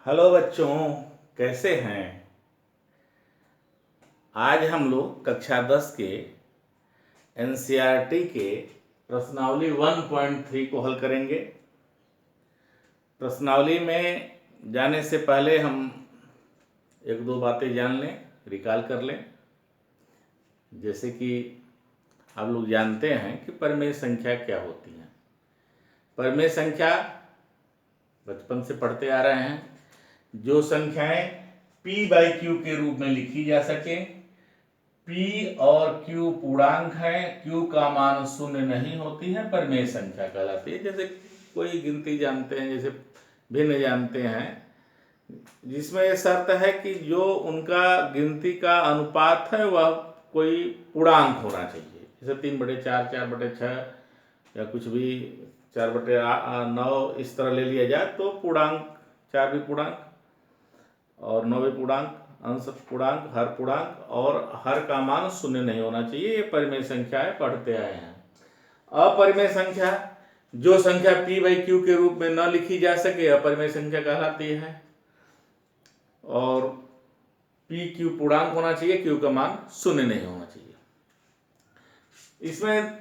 Hello बच्चों, कैसे हैं। आज हम लोग कक्षा 10 के एनसीईआरटी के प्रश्नावली 1.3 को हल करेंगे। प्रश्नावली में जाने से पहले हम एक दो बातें जान लें, रिकॉल कर लें। जैसे कि आप लोग जानते हैं कि परिमेय संख्या क्या होती है। परिमेय संख्या बचपन से पढ़ते आ रहे हैं। जो संख्याएं p/q के रूप में लिखी जा सके, p और q पूर्णांक हैं, q का मान शून्य नहीं होती है, परिमेय संख्या कहलाती है। जैसे कोई गिनती जानते हैं, जैसे भिन्न जानते हैं, जिसमें यह शर्त है कि जो उनका गिनती का अनुपात है वह कोई पूर्णांक होना चाहिए। जैसे 3/4, 4/6 या कुछ भी 4/9 इस तरह ले लिया जाए तो पूर्णांक, 4 भी पूर्णांक और 9 भी पूर्णांक, अंश पूर्णांक, हर पूर्णांक और हर का मान शून्य नहीं होना चाहिए। ये परिमेय संख्याएं पढ़ते आए हैं। अपरिमेय संख्या, जो संख्या p/q के रूप में न लिखी जा सके, अपरिमेय संख्या कहलाती है। और p/q पूर्णांक होना चाहिए, q का मान शून्य नहीं होना चाहिए। इसमें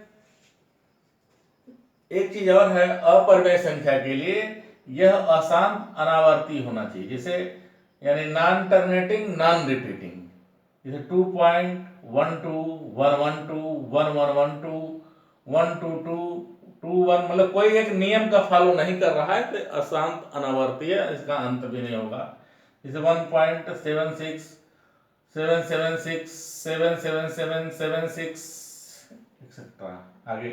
एक चीज और है, अपरिमेय संख्या के लिए यह अशांत अनावर्ती होना चाहिए। जैसे यानी नॉन टर्मिनेटिंग, नॉन रिपीटिंग। जैसे 2.12, 112, 1112, 122, 21, मतलब कोई एक नियम का फॉलो नहीं कर रहा है तो अशांत अनावर्ती है, इसका अंत भी नहीं होगा। जैसे 1.76, 776, 777, 76 एक्सेट्रा। आगे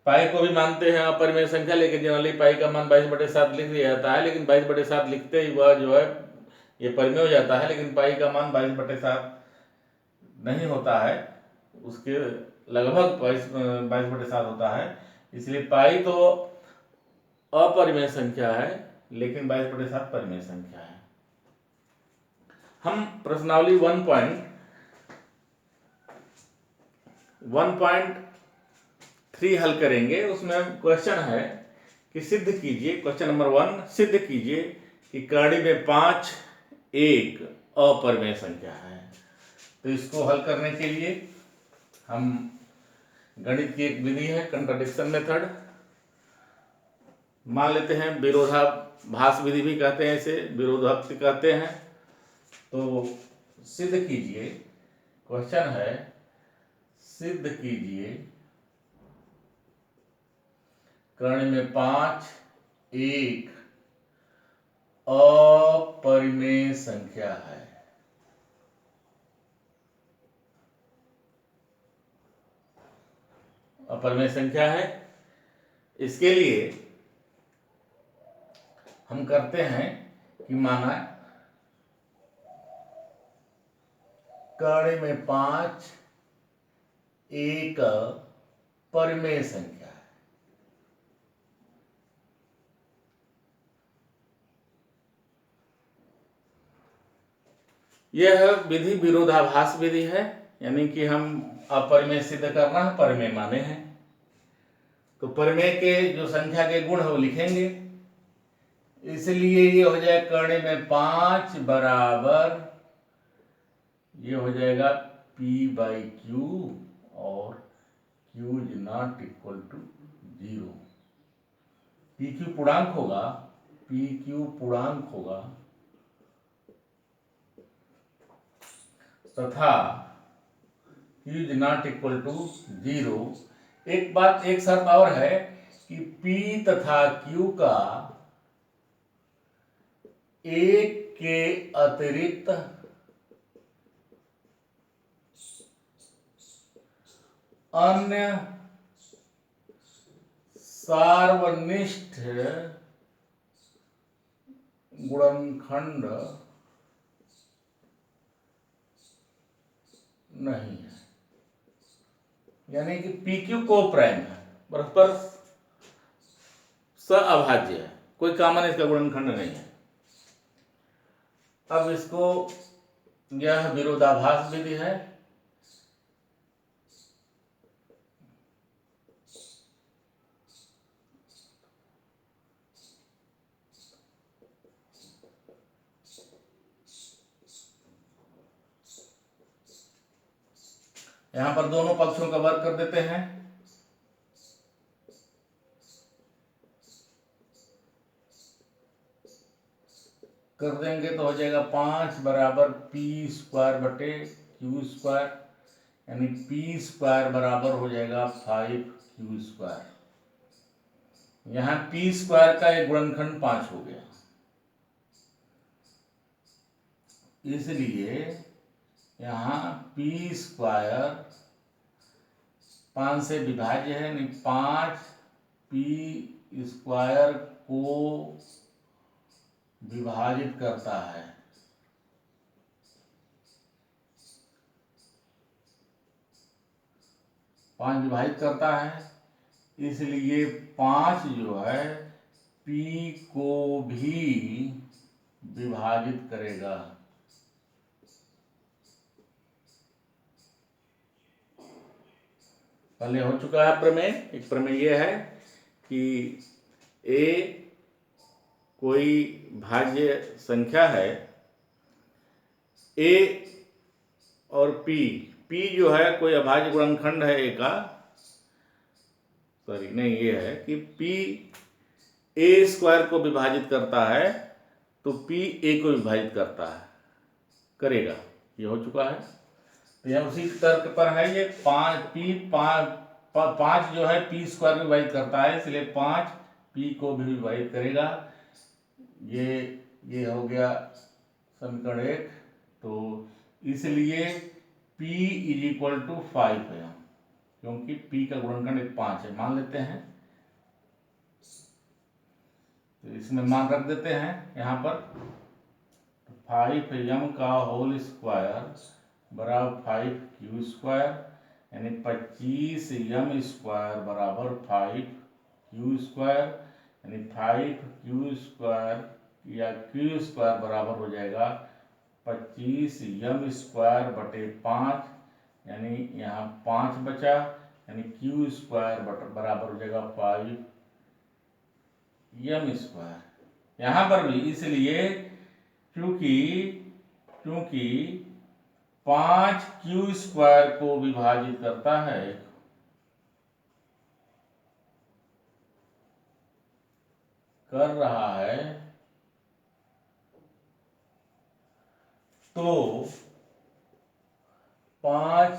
पाई को भी मानते हैं अपरिमेय संख्या, लेकिन जनरली पाई का मान 22/7 लिख दिया जाता है। लेकिन 22/7 लिखते ही वह जो है ये परिमेय हो जाता है। लेकिन पाई का मान 22/7 नहीं होता है, उसके लगभग 22/7 होता है। इसलिए पाई तो अपरिमेय संख्या है, लेकिन 22/7 परिमेय संख्या है। हम प्रश्नावली 1.3 हल करेंगे। उसमें क्वेश्चन है कि सिद्ध कीजिए, क्वेश्चन नंबर 1, सिद्ध कीजिए कि कर्ण में 5 एक अपरिमेय संख्या है। तो इसको हल करने के लिए हम गणित की एक विधि है, कंट्राडिक्शन मेथड, मान लेते हैं। विरोधाभास विधि भी कहते हैं, इसे विरोधाभास कहते हैं। तो सिद्ध कीजिए, क्वेश्चन है सिद्ध कीजिए कर्ण में 5 एक अपरिमेय संख्या है। अपरिमेय संख्या है। इसके लिए हम करते हैं कि माना कर्ण में 5 एक परिमेय संख्या है। यह विधि विरोधाभास विधि है, यानी कि हम अपरिमेय सिद्ध करना है, परिमेय माने हैं। तो परिमेय के जो संख्या के गुण है वो लिखेंगे। इसलिए ये हो जाए कर्ण में 5 बराबर, ये हो जाएगा p/q और q is not equal to 0। pq पूर्णांक होगा, pq पूर्णांक होगा तथा q is not equal to 0। एक बात, एक शर्त और है कि p तथा q का एक के अतिरिक्त अन्य सार्वनिष्ठ गुणनखंड नहीं है। यानी कि PQ को प्राइम है, परस्पर सअभाज्य है, कोई कॉमन इसका गुणनखंड नहीं है। अब इसको, यह विरोधाभास विधि है। यहां पर दोनों पक्षों का वर्ग कर देते हैं। कर देंगे तो हो जाएगा 5 बराबर पी स्क्वायर बटे क्यू स्क्वायर, यानी पी स्क्वायर बराबर हो जाएगा 5 क्यू स्क्वायर। यहाँ पी स्क्वायर का एक गुणनखंड 5 हो गया, इसलिए यहाँ पी स्क्वायर 5 से विभाज्य है, यानी 5 पी स्क्वायर को विभाजित करता है। पांच विभाजित करता है, इसलिए 5 जो है पी को भी विभाजित करेगा। पहले हो चुका है प्रमेय। एक प्रमेय यह है कि ए कोई भाज्य संख्या है, ए और पी जो है कोई अभाज्य गुणनखंड है ए का, सॉरी नहीं, ये है कि पी ए स्क्वायर को विभाजित करता है तो पी ए को विभाजित करेगा। ये हो चुका है। तो यह उसी तर्क पर है। ये 5 जो है पी स्क्वायर को विभाजित करता है, इसलिए 5 पी को भी विभाजित करेगा। ये हो गया समीकरण 1। तो इसलिए P इज इक्वल टू 5 है, क्योंकि P का गुणनखंड 5 है, मान लेते हैं। तो इसमें मान रख देते हैं यहाँ पर। 5m का होल स्क्वायर बराबर 5q स्क्वायर, यानी 25m स्क्वायर बराबर 5q स्क्वायर, यानी 5q स्क्वायर या q स्क्वायर बराबर हो जाएगा 25m स्क्वायर बटे 5, यानी यहाँ 5 बचा, यानी q स्क्वायर बराबर हो जाएगा 5m स्क्वायर। यहाँ पर भी इसलिए क्योंकि 5q स्क्वायर को विभाजित करता है, कर रहा है, तो 5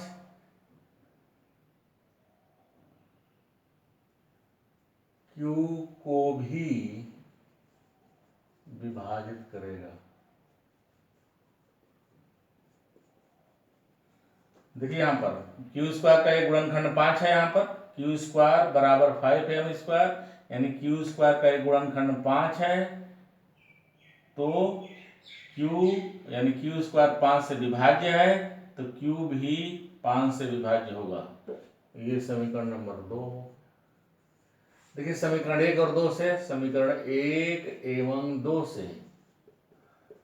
क्यू को भी विभाजित करेगा। देखिए यहाँ पर क्यू स्क्वायर का एक गुणनखंड 5 है, यहाँ पर क्यू स्क्वायर बराबर 5m स्क्वायर, यानी क्यू स्क्वायर का एक गुणनखंड 5 है, तो क्यू यानी क्यू स्क्वायर 5 से विभाज्य है, तो क्यू भी 5 से विभाज्य होगा। ये समीकरण नंबर 2। देखिए समीकरण 1 और 2 से, समीकरण 1 एवं 2 से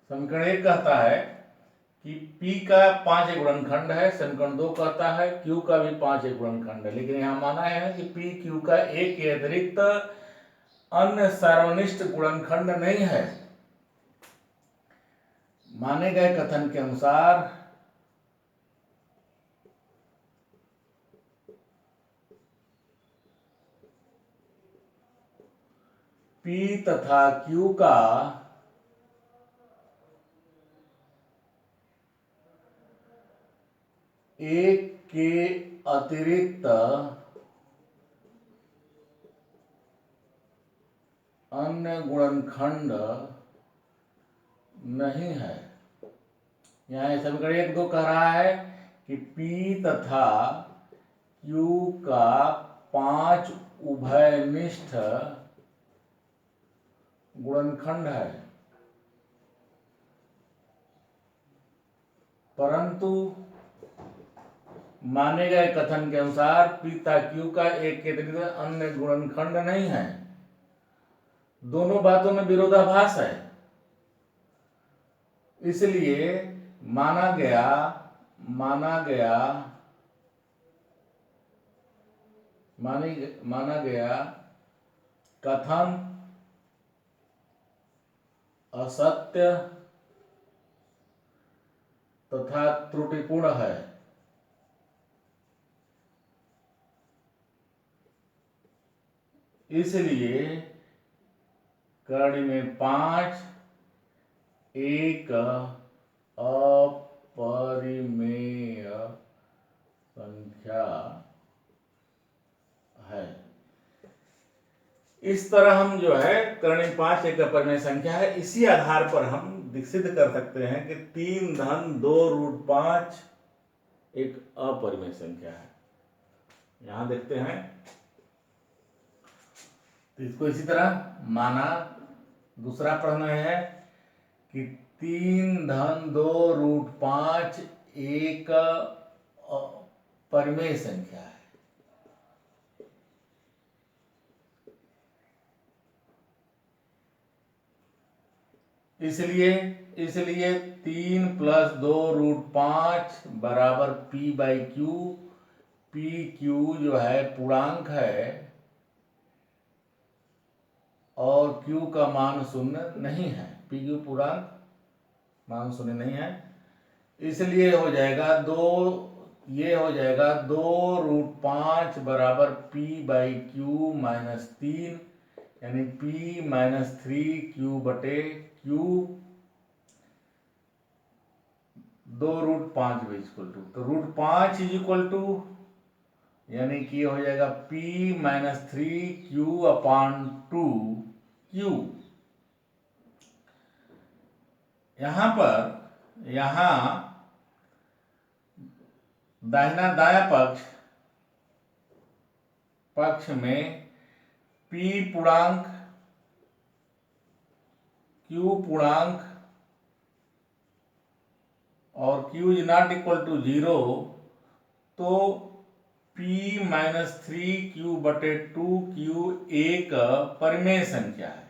समीकरण 1 कहता है कि P का 5 एक गुणनखंड है, समीकरण 2 कहता है Q का भी 5 एक गुणनखंड है। लेकिन यहाँ माना है कि P Q का एक के अतिरिक्त अन्य सार्वनिष्ठ गुणनखंड नहीं है। माने गए कथन के अनुसार P तथा Q का एक के अतिरिक्त अन्य गुणनखंड नहीं है। यहाँ समीकरण 1 2 कह रहा है कि P तथा Q का 5 उभयनिष्ठ गुणनखंड है, परंतु माने गए कथन के अनुसार P तथा Q का एक के अतिरिक्त अन्य गुणनखंड नहीं है। दोनों बातों में विरोधाभास है, इसलिए माना गया कथन असत्य तथा त्रुटिपूर्ण है। इसलिए कर्ण में 5 एक अपरिमेय संख्या है। इस तरह हम जो है कर्ण 5 एक अपरिमेय संख्या है, इसी आधार पर हम सिद्ध कर सकते हैं कि 3 धन 2 रूट 5 एक अपरिमेय संख्या है। यहां देखते हैं तो इसको इसी तरह माना। दूसरा प्रश्न है कि 3 धन 2 रूट 5 एक परिमेय संख्या है। इसलिए 3 + 2 रूट 5 बराबर p/q। pq जो है पूर्णांक है और q का मान 0 नहीं है। pq पूर्णांक मान 0 नहीं है, इसलिए हो जाएगा 2 रूट 5 बराबर p/q -3, यानी p-3q/q। 2 रूट 5 तो रूट 5 यानी कि हो जाएगा p-3q/2q। यहां दाहिना दाया पक्ष में p पूर्णांक q पूर्णांक और q ≠ 0, तो p-3q/2q एक परिमेय संख्या है।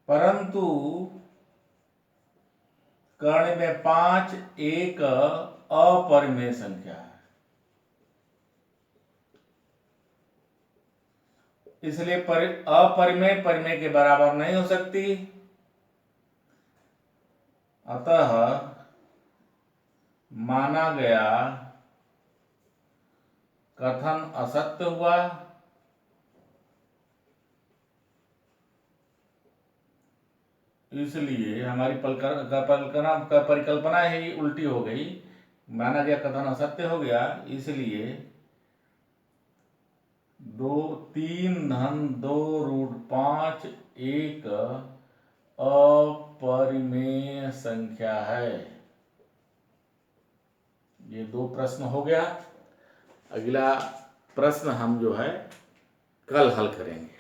परंतु कर्ण में 5 एक अपरिमेय संख्या है, इसलिए अपरिमेय परिमेय के बराबर नहीं हो सकती। अतः माना गया कथन असत्य हुआ। इसलिए हमारी परिकल्पना ही उल्टी हो गई। माना गया कथन असत्य हो गया, इसलिए 3 धन 2 रूट 5 एक अपरिमेय संख्या है। ये 2 प्रश्न हो गया। अगला प्रश्न हम जो है कल हल करेंगे।